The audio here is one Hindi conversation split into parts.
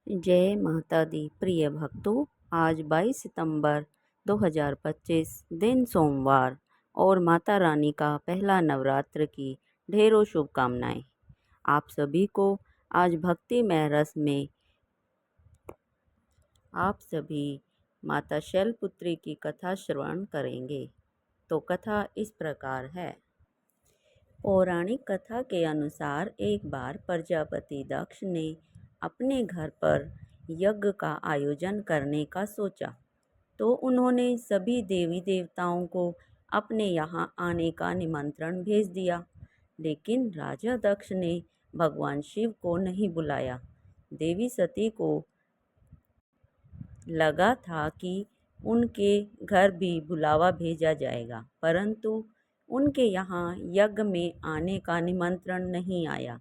जय माता दी प्रिय भक्तों। आज 22 सितंबर 2025 दिन सोमवार और माता रानी का पहला नवरात्र की ढेरों शुभकामनाएं। आप सभी को आज भक्तिमय रस में आप सभी माता शैलपुत्री की कथा श्रवण करेंगे। तो कथा इस प्रकार है। पौराणिक कथा के अनुसार एक बार प्रजापति दक्ष ने अपने घर पर यज्ञ का आयोजन करने का सोचा, तो उन्होंने सभी देवी देवताओं को अपने यहाँ आने का निमंत्रण भेज दिया। लेकिन राजा दक्ष ने भगवान शिव को नहीं बुलाया। देवी सती को लगा था कि उनके घर भी बुलावा भेजा जाएगा, परंतु उनके यहाँ यज्ञ में आने का निमंत्रण नहीं आया।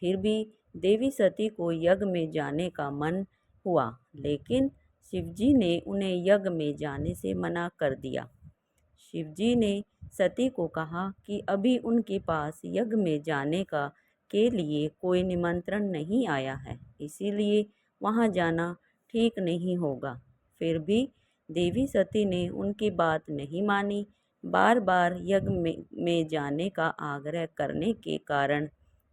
फिर भी देवी सती को यज्ञ में जाने का मन हुआ, लेकिन शिवजी ने उन्हें यज्ञ में जाने से मना कर दिया। शिवजी ने सती को कहा कि अभी उनके पास यज्ञ में जाने का के लिए कोई निमंत्रण नहीं आया है, इसीलिए वहाँ जाना ठीक नहीं होगा। फिर भी देवी सती ने उनकी बात नहीं मानी। बार बार यज्ञ में जाने का आग्रह करने के कारण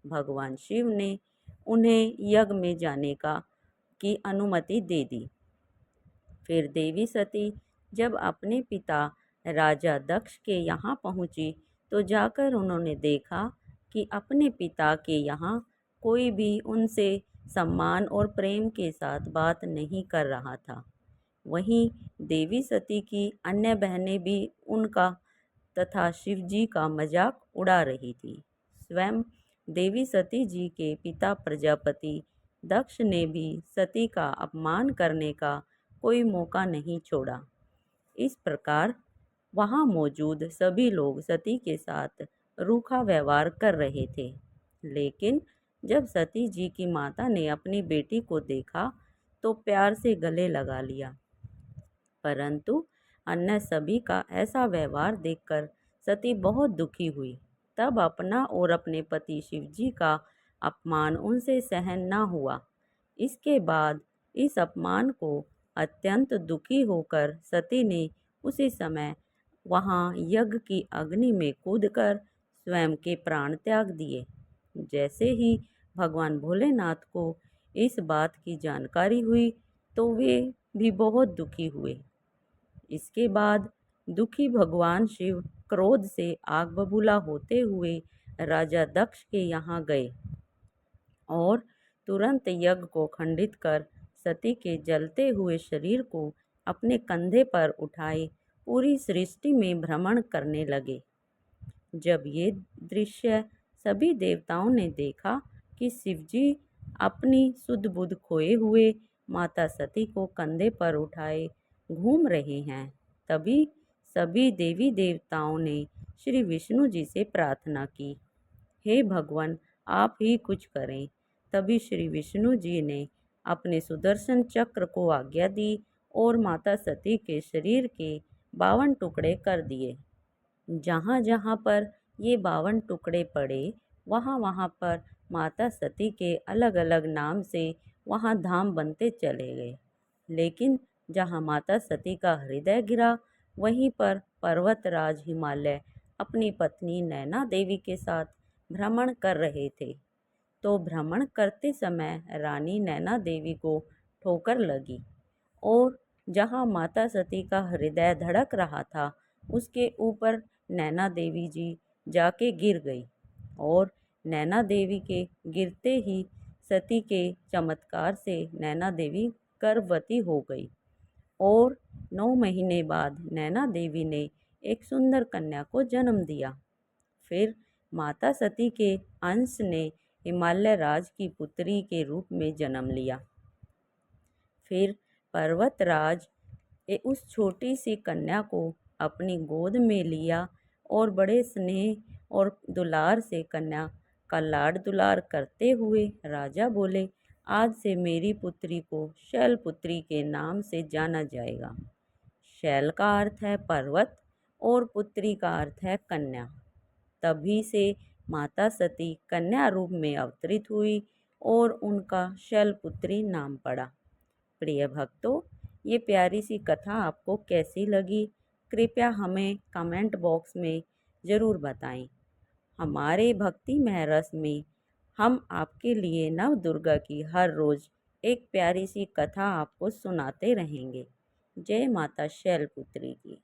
भगवान शिव ने उन्हें यज्ञ में जाने की अनुमति दे दी। फिर देवी सती जब अपने पिता राजा दक्ष के यहाँ पहुँची, तो जाकर उन्होंने देखा कि अपने पिता के यहाँ कोई भी उनसे सम्मान और प्रेम के साथ बात नहीं कर रहा था। वहीं देवी सती की अन्य बहनें भी उनका तथा शिवजी का मजाक उड़ा रही थी। स्वयं देवी सती जी के पिता प्रजापति दक्ष ने भी सती का अपमान करने का कोई मौका नहीं छोड़ा। इस प्रकार वहाँ मौजूद सभी लोग सती के साथ रूखा व्यवहार कर रहे थे। लेकिन जब सती जी की माता ने अपनी बेटी को देखा तो प्यार से गले लगा लिया, परंतु अन्य सभी का ऐसा व्यवहार देखकर सती बहुत दुखी हुई। तब अपना और अपने पति शिवजी का अपमान उनसे सहन न हुआ। इसके बाद इस अपमान को अत्यंत दुखी होकर सती ने उसी समय वहाँ यज्ञ की अग्नि में कूदकर स्वयं के प्राण त्याग दिए। जैसे ही भगवान भोलेनाथ को इस बात की जानकारी हुई, तो वे भी बहुत दुखी हुए। इसके बाद दुखी भगवान शिव क्रोध से आग बबूला होते हुए राजा दक्ष के यहाँ गए और तुरंत यज्ञ को खंडित कर सती के जलते हुए शरीर को अपने कंधे पर उठाए पूरी सृष्टि में भ्रमण करने लगे। जब ये दृश्य सभी देवताओं ने देखा कि शिवजी अपनी सुध बुध खोए हुए माता सती को कंधे पर उठाए घूम रहे हैं, तभी सभी देवी देवताओं ने श्री विष्णु जी से प्रार्थना की, हे भगवान, आप ही कुछ करें। तभी श्री विष्णु जी ने अपने सुदर्शन चक्र को आज्ञा दी और माता सती के शरीर के 52 टुकड़े कर दिए। जहाँ जहाँ पर ये 52 टुकड़े पड़े, वहाँ वहाँ पर माता सती के अलग अलग नाम से वहाँ धाम बनते चले गए। लेकिन जहाँ माता सती का हृदय गिरा, वहीं पर पर्वतराज हिमालय अपनी पत्नी नैना देवी के साथ भ्रमण कर रहे थे। तो भ्रमण करते समय रानी नैना देवी को ठोकर लगी और जहाँ माता सती का हृदय धड़क रहा था, उसके ऊपर नैना देवी जी जाके गिर गई और नैना देवी के गिरते ही सती के चमत्कार से नैना देवी गर्भवती हो गई और 9 महीने बाद नैना देवी ने एक सुंदर कन्या को जन्म दिया। फिर माता सती के अंश ने हिमालय राज की पुत्री के रूप में जन्म लिया। फिर पर्वतराज उस छोटी सी कन्या को अपनी गोद में लिया और बड़े स्नेह और दुलार से कन्या का लाड दुलार करते हुए राजा बोले, आज से मेरी पुत्री को शैलपुत्री के नाम से जाना जाएगा। शैल का अर्थ है पर्वत और पुत्री का अर्थ है कन्या। तभी से माता सती कन्या रूप में अवतरित हुई और उनका शैलपुत्री नाम पड़ा। प्रिय भक्तों, ये प्यारी सी कथा आपको कैसी लगी? कृपया हमें कमेंट बॉक्स में ज़रूर बताएं। हमारे भक्तिमय रस में हम आपके लिए नव दुर्गा की हर रोज़ एक प्यारी सी कथा आपको सुनाते रहेंगे। जय माता शैलपुत्री की।